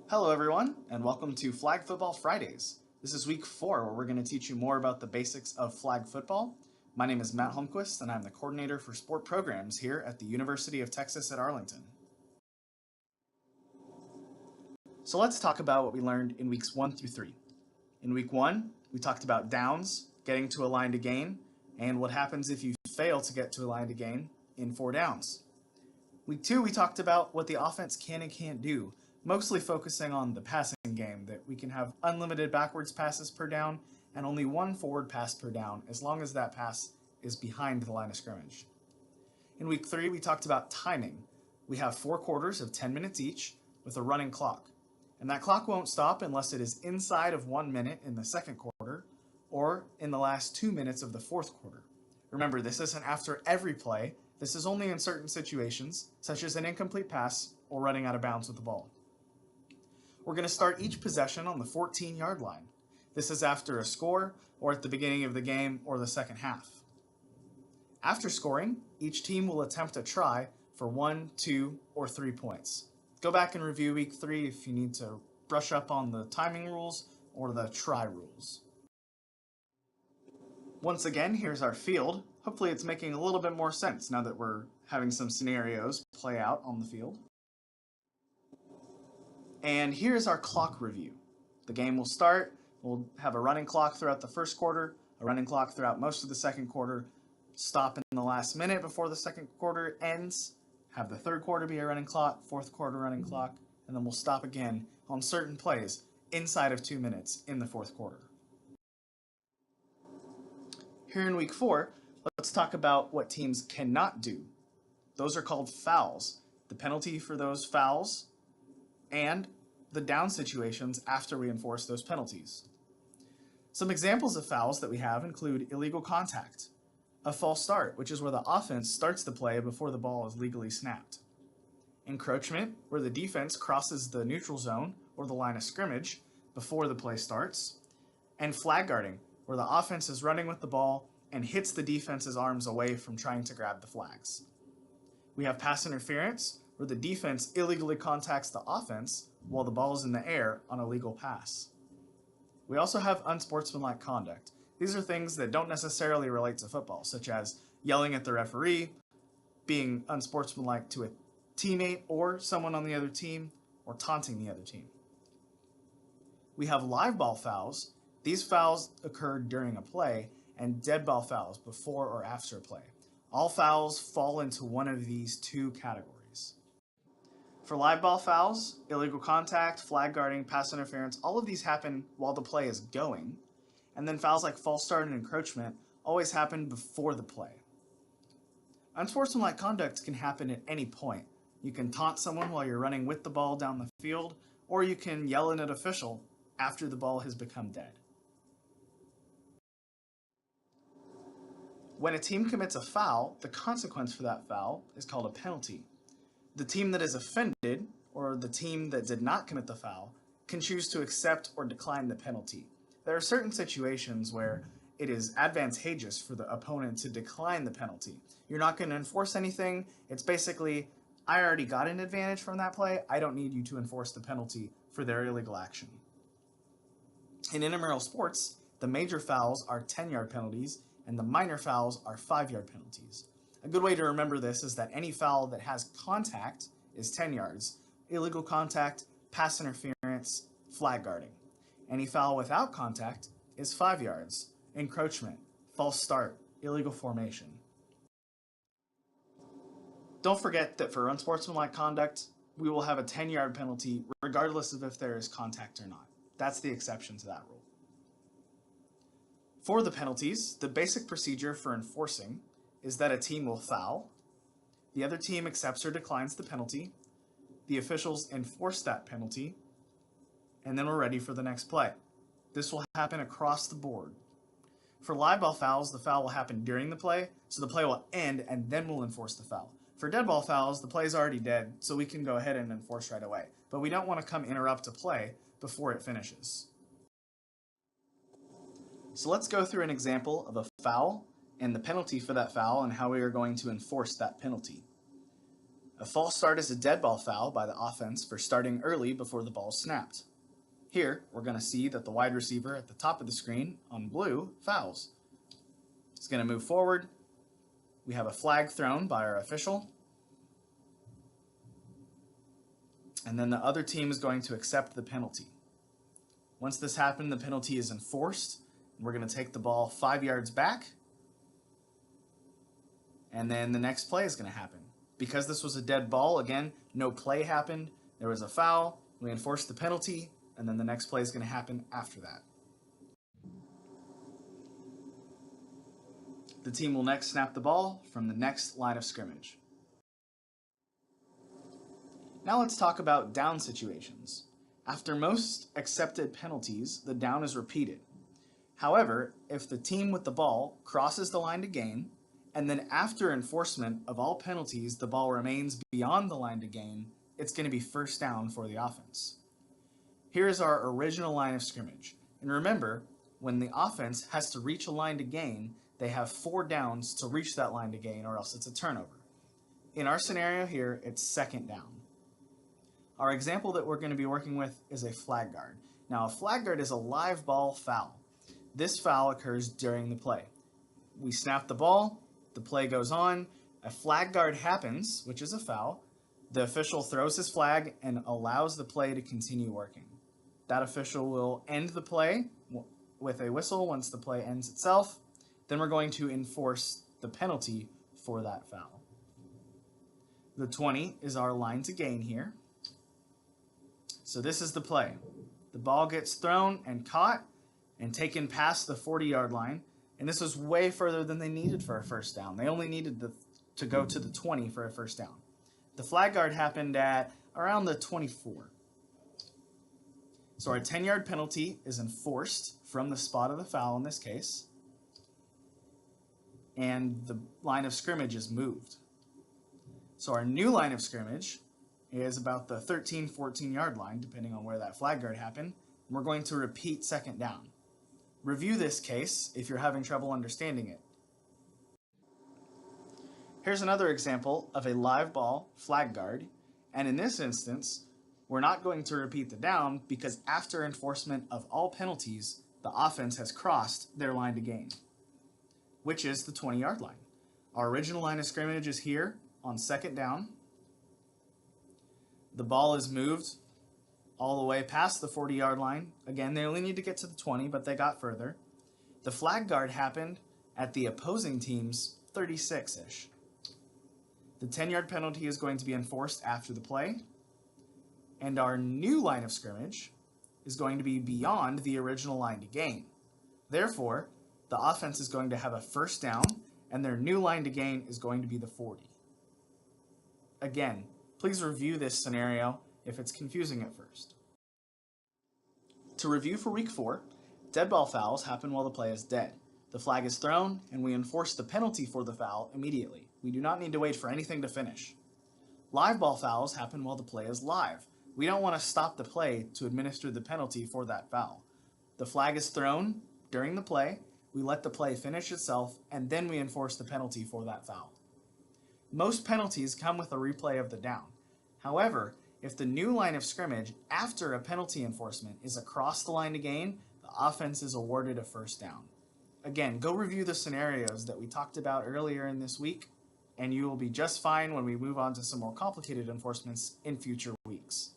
Hello everyone, and welcome to Flag Football Fridays. This is week 4 where we're going to teach you more about the basics of flag football. My name is Matt Holmquist and I'm the coordinator for sport programs here at the University of Texas at Arlington. So let's talk about what we learned in weeks 1 through 3. In week 1, we talked about downs, getting to a line to gain, and what happens if you fail to get to a line to gain in 4 downs. Week 2, we talked about what the offense can and can't do, mostly focusing on the passing game, that we can have unlimited backwards passes per down and only one forward pass per down as long as that pass is behind the line of scrimmage. In week 3, we talked about timing. We have 4 quarters of 10 minutes each with a running clock, and that clock won't stop unless it is inside of 1 minute in the second quarter or in the last 2 minutes of the fourth quarter. Remember, this isn't after every play. This is only in certain situations, such as an incomplete pass or running out of bounds with the ball. We're going to start each possession on the 14-yard line. This is after a score or at the beginning of the game or the second half. After scoring, each team will attempt a try for 1, 2, or 3 points. Go back and review week 3 if you need to brush up on the timing rules or the try rules. Once again, here's our field. Hopefully it's making a little bit more sense now that we're having some scenarios play out on the field. And here's our clock review. The game will start. We'll have a running clock throughout the first quarter, a running clock throughout most of the second quarter, stop in the last minute before the second quarter ends, have the third quarter be a running clock, fourth quarter running clock, and then we'll stop again on certain plays inside of 2 minutes in the fourth quarter. Here in week 4, let's talk about what teams cannot do. Those are called fouls. The penalty for those fouls and the down situations after we enforce those penalties. Some examples of fouls that we have include illegal contact, a false start, which is where the offense starts the play before the ball is legally snapped, encroachment, where the defense crosses the neutral zone or the line of scrimmage before the play starts, and flag guarding, where the offense is running with the ball and hits the defense's arms away from trying to grab the flags. We have pass interference, where the defense illegally contacts the offense while the ball is in the air on a legal pass. We also have unsportsmanlike conduct. These are things that don't necessarily relate to football, such as yelling at the referee, being unsportsmanlike to a teammate or someone on the other team, or taunting the other team. We have live ball fouls. These fouls occur during a play, and dead ball fouls before or after a play. All fouls fall into one of these 2 categories. For live ball fouls, illegal contact, flag guarding, pass interference, all of these happen while the play is going, and then fouls like false start and encroachment always happen before the play. Unsportsmanlike conduct can happen at any point. You can taunt someone while you're running with the ball down the field, or you can yell at an official after the ball has become dead. When a team commits a foul, the consequence for that foul is called a penalty. The team that is offended, or the team that did not commit the foul, can choose to accept or decline the penalty. There are certain situations where it is advantageous for the opponent to decline the penalty. You're not going to enforce anything. It's basically, I already got an advantage from that play. I don't need you to enforce the penalty for their illegal action. In intramural sports, the major fouls are 10-yard penalties, and the minor fouls are 5-yard penalties. A good way to remember this is that any foul that has contact is 10 yards, illegal contact, pass interference, flag guarding. Any foul without contact is 5 yards, encroachment, false start, illegal formation. Don't forget that for unsportsmanlike conduct, we will have a 10-yard penalty regardless of if there is contact or not. That's the exception to that rule. For the penalties, the basic procedure for enforcing is that a team will foul, the other team accepts or declines the penalty, the officials enforce that penalty, and then we're ready for the next play. This will happen across the board. For live ball fouls, the foul will happen during the play, so the play will end and then we'll enforce the foul. For dead ball fouls, the play is already dead, so we can go ahead and enforce right away. But we don't want to come interrupt a play before it finishes. So let's go through an example of a foul and the penalty for that foul and how we are going to enforce that penalty. A false start is a dead ball foul by the offense for starting early before the ball is snapped. Here, we're going to see that the wide receiver at the top of the screen on blue fouls. He's going to move forward. We have a flag thrown by our official. And then the other team is going to accept the penalty. Once this happens, the penalty is enforced. We're going to take the ball 5 yards back. And then the next play is going to happen. Because this was a dead ball, again, no play happened. There was a foul. We enforced the penalty. And then the next play is going to happen after that. The team will next snap the ball from the next line of scrimmage. Now let's talk about down situations. After most accepted penalties, the down is repeated. However, if the team with the ball crosses the line to gain, and then after enforcement of all penalties, the ball remains beyond the line to gain, it's going to be first down for the offense. Here is our original line of scrimmage. And remember, when the offense has to reach a line to gain, they have 4 downs to reach that line to gain, or else it's a turnover. In our scenario here, it's second down. Our example that we're going to be working with is a flag guard. Now, a flag guard is a live ball foul. This foul occurs during the play. We snap the ball, the play goes on, a flag guard happens, which is a foul. The official throws his flag and allows the play to continue working. That official will end the play with a whistle once the play ends itself. Then we're going to enforce the penalty for that foul. The 20 is our line to gain here. So this is the play. The ball gets thrown and caught and taken past the 40-yard line. And this was way further than they needed for a first down. They only needed to go to the 20 for a first down. The flag guard happened at around the 24. So our 10-yard penalty is enforced from the spot of the foul in this case. And the line of scrimmage is moved. So our new line of scrimmage is about the 13, 14-yard line, depending on where that flag guard happened. We're going to repeat second down. Review this case if you're having trouble understanding it. Here's another example of a live ball flag guard, and in this instance, we're not going to repeat the down because after enforcement of all penalties, the offense has crossed their line to gain, which is the 20-yard line. Our original line of scrimmage is here on second down. The ball is moved all the way past the 40-yard line. Again, they only need to get to the 20, but they got further. The flag guard happened at the opposing team's 36-ish. The 10-yard penalty is going to be enforced after the play. And our new line of scrimmage is going to be beyond the original line to gain. Therefore, the offense is going to have a first down, and their new line to gain is going to be the 40. Again, please review this scenario if it's confusing at first. To review for week 4, dead ball fouls happen while the play is dead. The flag is thrown, and we enforce the penalty for the foul immediately. We do not need to wait for anything to finish. Live ball fouls happen while the play is live. We don't want to stop the play to administer the penalty for that foul. The flag is thrown during the play, we let the play finish itself, and then we enforce the penalty for that foul. Most penalties come with a replay of the down. However, if the new line of scrimmage after a penalty enforcement is across the line to gain, the offense is awarded a first down. Again, go review the scenarios that we talked about earlier in this week, and you will be just fine when we move on to some more complicated enforcements in future weeks.